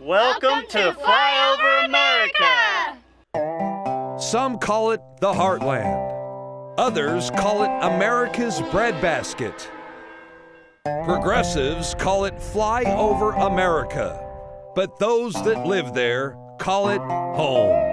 Welcome to FlyOver America! Some call it the Heartland. Others call it America's breadbasket. Progressives call it FlyOver America. But those that live there call it home.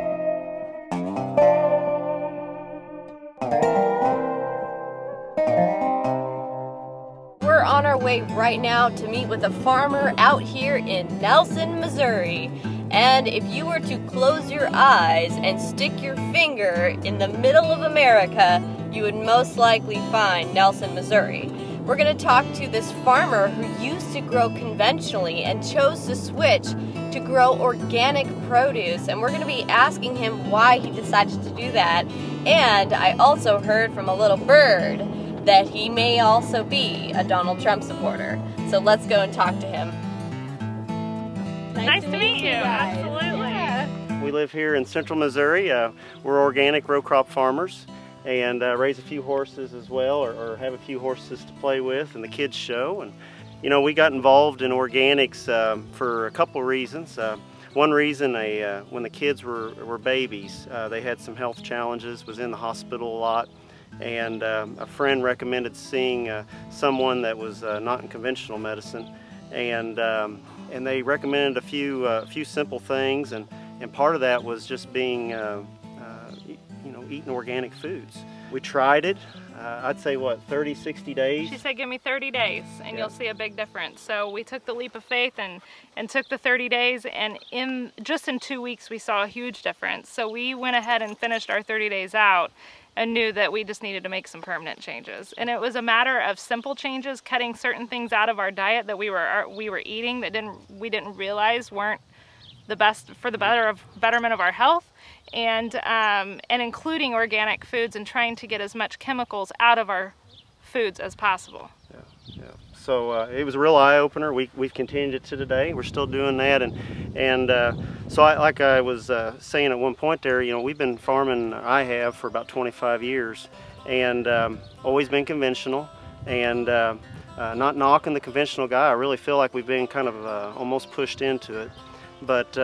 We're on our way right now to meet with a farmer out here in Nelson, Missouri. And if you were to close your eyes and stick your finger in the middle of America, you would most likely find Nelson, Missouri. We're going to talk to this farmer who used to grow conventionally and chose to switch to grow organic produce. And we're going to be asking him why he decided to do that. And I also heard from a little bird that he may also be a Donald Trump supporter. So let's go and talk to him. Nice to meet you. Absolutely. Yeah. We live here in central Missouri. We're organic row crop farmers and raise a few horses as well, or have a few horses to play with in the kids show. And you know, we got involved in organics for a couple of reasons. One reason, when the kids were babies, they had some health challenges, was in the hospital a lot. And a friend recommended seeing someone that was not in conventional medicine, and they recommended a few simple things, and part of that was just being you know, eating organic foods. We tried it. I'd say what, 30, 60 days? She said give me 30 days and you'll see a big difference. So we took the leap of faith and took the 30 days, and just in 2 weeks we saw a huge difference. So we went ahead and finished our 30 days out and knew that we just needed to make some permanent changes. And it was a matter of simple changes, cutting certain things out of our diet that we were eating that we didn't realize weren't the best for the betterment of our health, and including organic foods and trying to get as much chemicals out of our foods as possible. Yeah. So it was a real eye-opener. We've continued it to today. We're still doing that, and so like I was saying at one point there, you know, we've been farming, I have, for about 25 years, and always been conventional, and not knocking the conventional guy. I really feel like we've been kind of almost pushed into it, but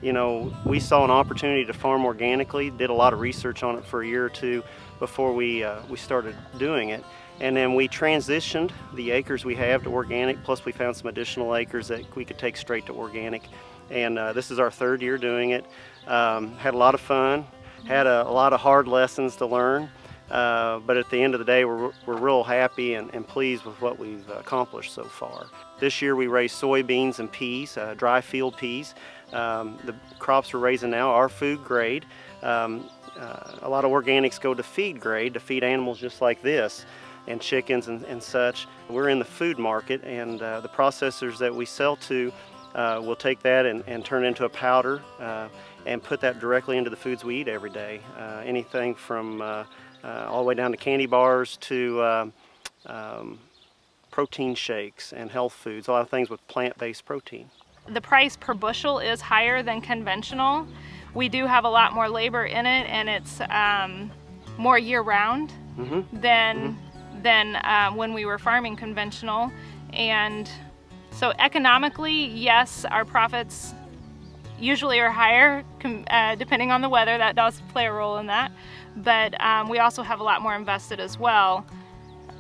you know, we saw an opportunity to farm organically, did a lot of research on it for a year or two before we started doing it. And then we transitioned the acres we have to organic, plus we found some additional acres that we could take straight to organic. And this is our third year doing it. Had a lot of fun, had a lot of hard lessons to learn, but at the end of the day, we're real happy and pleased with what we've accomplished so far. This year we raised soybeans and peas, dry field peas. The crops we're raising now are food grade. A lot of organics go to feed grade, to feed animals just like this, and chickens and such. We're in the food market, and the processors that we sell to will take that and turn it into a powder and put that directly into the foods we eat every day. Anything from all the way down to candy bars to protein shakes and health foods, a lot of things with plant-based protein. The price per bushel is higher than conventional. We do have a lot more labor in it, and it's more year-round than when we were farming conventional. And so economically, yes, our profits usually are higher depending on the weather. That does play a role in that. But we also have a lot more invested as well.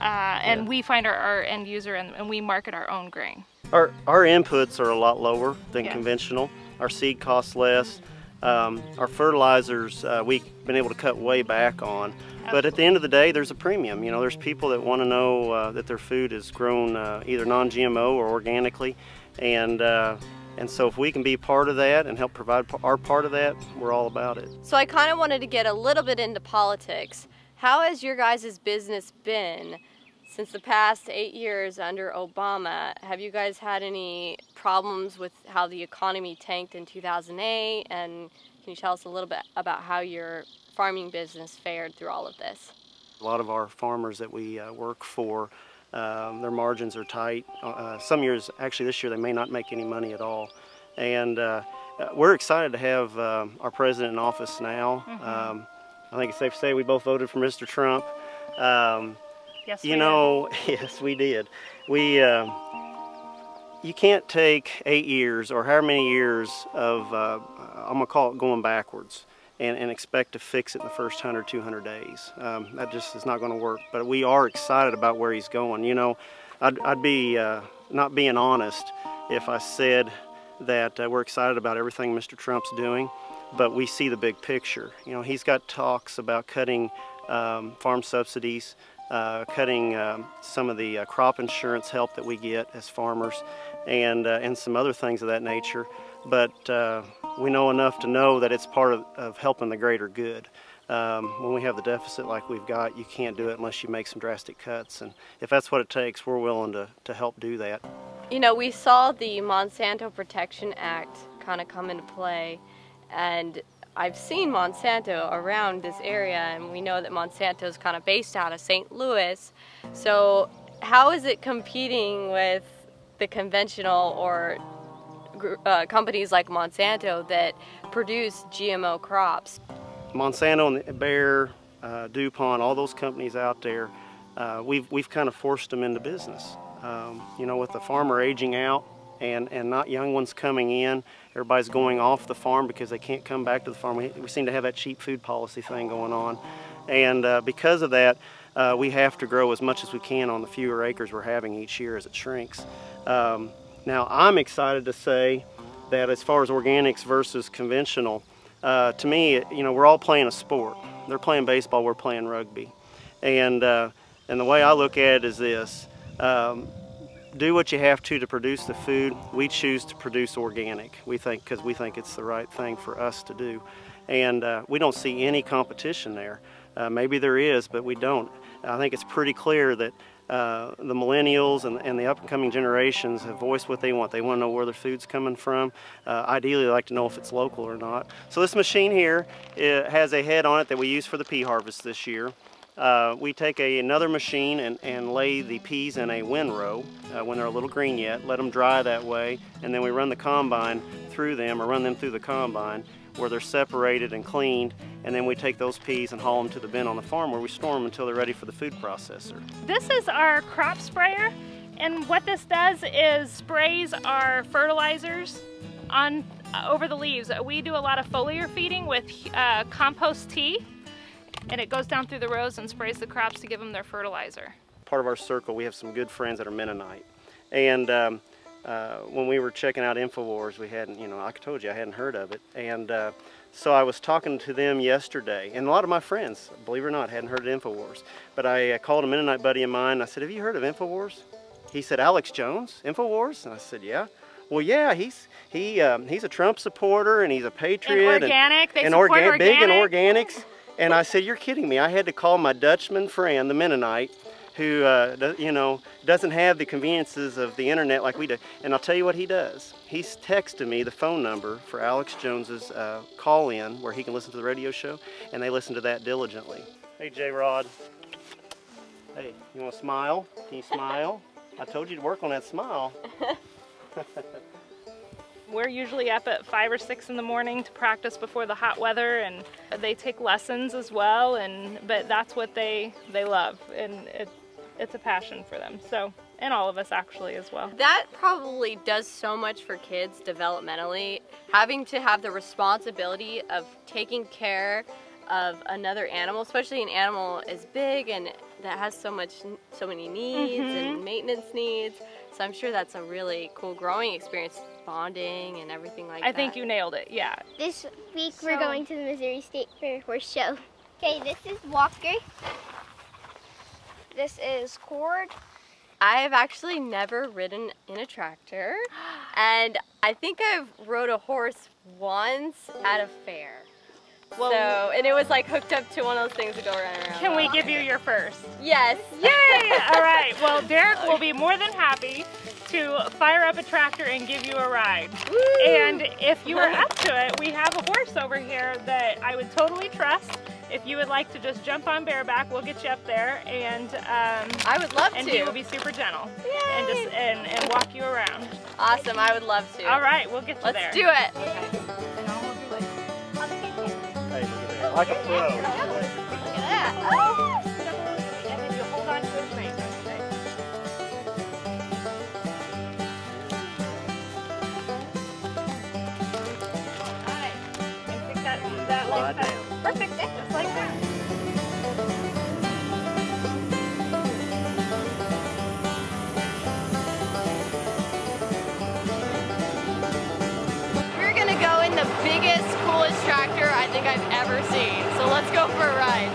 And we find our end user, and we market our own grain. Our inputs are a lot lower than conventional. Our seed costs less. Our fertilizers we've been able to cut way back on. But at the end of the day, there's a premium. You know, there's people that want to know that their food is grown either non-GMO or organically, and so if we can be part of that and help provide our part of that, we're all about it. So I kind of wanted to get a little bit into politics. How has your guys' business been since the past 8 years under Obama? Have you guys had any problems with how the economy tanked in 2008? And can you tell us a little bit about how your farming business fared through all of this? A lot of our farmers that we work for, their margins are tight. Some years, actually this year, they may not make any money at all. And we're excited to have our president in office now. I think it's safe to say we both voted for Mr. Trump. Yes, you know, yes, we did. We, you can't take 8 years or however many years of, I'm going to call it going backwards, and expect to fix it in the first 100, 200 days. That just is not going to work. But we are excited about where he's going. You know, I'd be not being honest if I said that we're excited about everything Mr. Trump's doing, but we see the big picture. You know, he's got talks about cutting farm subsidies, cutting some of the crop insurance help that we get as farmers, and some other things of that nature. But we know enough to know that it's part of helping the greater good. When we have the deficit like we've got, you can't do it unless you make some drastic cuts. And if that's what it takes, we're willing to help do that. You know, we saw the Monsanto Protection Act kind of come into play, and I've seen Monsanto around this area, and we know that Monsanto is kind of based out of St. Louis. So how is it competing with the conventional or companies like Monsanto that produce GMO crops? Monsanto and Bayer, DuPont, all those companies out there, we've kind of forced them into business. You know, with the farmer aging out and not young ones coming in, everybody's going off the farm because they can't come back to the farm. We seem to have that cheap food policy thing going on. And because of that, we have to grow as much as we can on the fewer acres we're having each year as it shrinks. Now, I'm excited to say that as far as organics versus conventional, to me, you know, we're all playing a sport. They're playing baseball, we're playing rugby. And the way I look at it is this. Do what you have to produce the food. We choose to produce organic, because we think it's the right thing for us to do. And we don't see any competition there. Maybe there is, but we don't. I think it's pretty clear that the millennials and the up-and-coming generations have voiced what they want. They want to know where their food's coming from. Ideally, they like to know if it's local or not. So this machine here, it has a head on it that we use for the pea harvest this year. We take another machine and lay the peas in a windrow when they're a little green yet, let them dry that way, and then we run the combine through them, or run them through the combine where they're separated and cleaned, and then we take those peas and haul them to the bin on the farm where we store them until they're ready for the food processor. This is our crop sprayer, and what this does is sprays our fertilizers on over the leaves. We do a lot of foliar feeding with compost tea, and it goes down through the rows and sprays the crops to give them their fertilizer. Part of our circle, we have some good friends that are Mennonite, and when we were checking out Infowars, we hadn't, you know, I told you I hadn't heard of it, and so I was talking to them yesterday, and a lot of my friends, believe it or not, hadn't heard of Infowars, but I called a Mennonite buddy of mine, and I said, have you heard of Infowars? He said, Alex Jones, Infowars? And I said, yeah. Well, yeah, he's a Trump supporter, and he's a patriot. And organic, they support organic. Big in organics. And I said, you're kidding me. I had to call my Dutchman friend, the Mennonite, who you know, doesn't have the conveniences of the internet like we do. And I'll tell you what he does. He's texted me the phone number for Alex Jones's call-in where he can listen to the radio show, and they listen to that diligently. Hey, J-Rod. Hey, you want to smile? Can you smile? I told you to work on that smile. We're usually up at 5 or 6 in the morning to practice before the hot weather, and they take lessons as well, but that's what they love, and it's a passion for them. So, and all of us actually as well. That probably does so much for kids developmentally, having to have the responsibility of taking care of another animal, especially an animal as big and that has so many needs and maintenance needs. So I'm sure that's a really cool growing experience, bonding and everything like that. I think you nailed it, yeah. This week we're going to the Missouri State Fair Horse Show. Okay, this is Walker. This is Cord. I have actually never ridden in a tractor, and I think I've rode a horse once at a fair. Well, and it was like hooked up to one of those things that go around and around. Can we give you your first? Yes. Yay! All right. Well, Derek will be more than happy to fire up a tractor and give you a ride. Woo! And if you are up to it, we have a horse over here that I would totally trust. If you would like to just jump on bareback, we'll get you up there, and I would love to. And he will be super gentle. Yay! And just and walk you around. Awesome. I would love to. All right, we'll get you there. Let's do it. Okay. And I'll hold your leg. Hey, look at that. Like a pro. Look at that. Oh! And then you hold on to his mane. slide down. Perfect, just like that. We're gonna go in the biggest, coolest tractor I think I've ever seen. So let's go for a ride.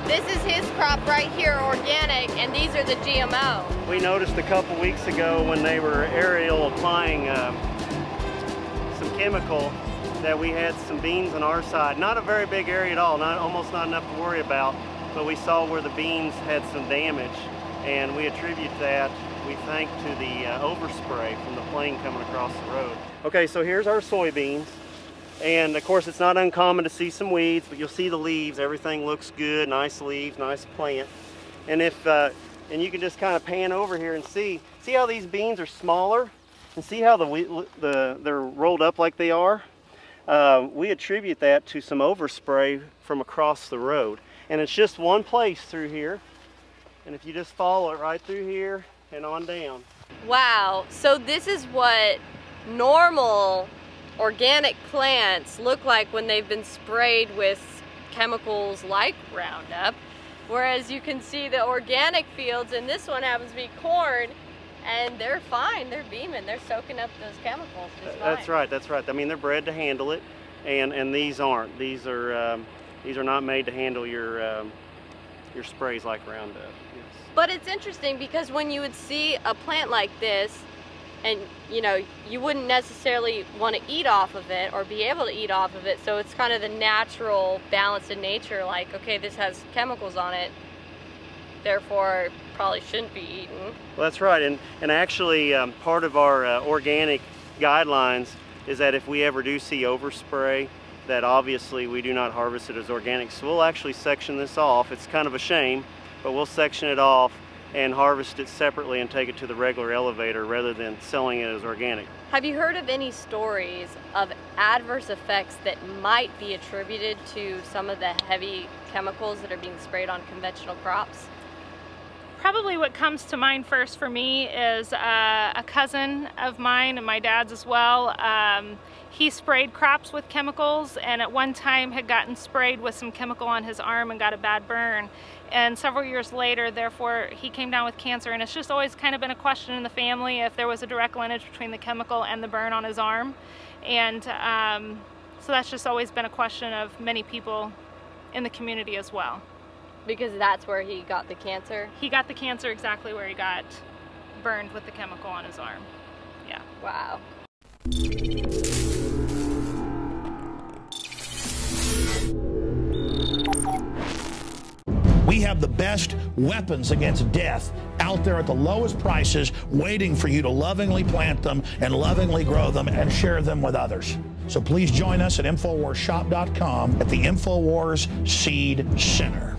This is his crop right here, organic, and these are the GMO. We noticed a couple weeks ago when they were aerial applying some chemical that we had some beans on our side. Not a very big area at all, almost not enough to worry about, but we saw where the beans had some damage, and we attribute that, we think, to the overspray from the plane coming across the road. Okay, so here's our soybeans. And of course, it's not uncommon to see some weeds, but you'll see the leaves. Everything looks good, nice leaves, nice plant. And and you can just kind of pan over here and see how these beans are smaller, and see how they're rolled up like they are. We attribute that to some overspray from across the road, and it's just one place through here. And if you just follow it right through here and on down. Wow, so this is what normal organic plants look like when they've been sprayed with chemicals like Roundup, whereas you can see the organic fields, and this one happens to be corn, and they're fine, they're beaming, they're soaking up those chemicals just fine. That's right. I mean, they're bred to handle it, and these aren't. These are not made to handle your sprays like Roundup. Yes. But it's interesting because when you would see a plant like this, and you know, you wouldn't necessarily want to eat off of it or be able to eat off of it, so it's kind of the natural balance in nature, like, okay, this has chemicals on it, therefore probably shouldn't be eaten. Well, that's right, and actually part of our organic guidelines is that if we ever do see overspray, that obviously we do not harvest it as organic. So we'll actually section this off. It's kind of a shame, but we'll section it off and harvest it separately and take it to the regular elevator rather than selling it as organic. Have you heard of any stories of adverse effects that might be attributed to some of the heavy chemicals that are being sprayed on conventional crops? Probably what comes to mind first for me is a cousin of mine and my dad's as well. He sprayed crops with chemicals, and at one time had gotten sprayed with some chemical on his arm and got a bad burn. And several years later, therefore, he came down with cancer, and it's just always kind of been a question in the family if there was a direct lineage between the chemical and the burn on his arm. And so that's just always been a question of many people in the community as well. Because that's where he got the cancer? He got the cancer exactly where he got burned with the chemical on his arm. Yeah. Wow. We have the best weapons against death out there at the lowest prices, waiting for you to lovingly plant them and lovingly grow them and share them with others. So please join us at InfoWarsShop.com at the InfoWars Seed Center.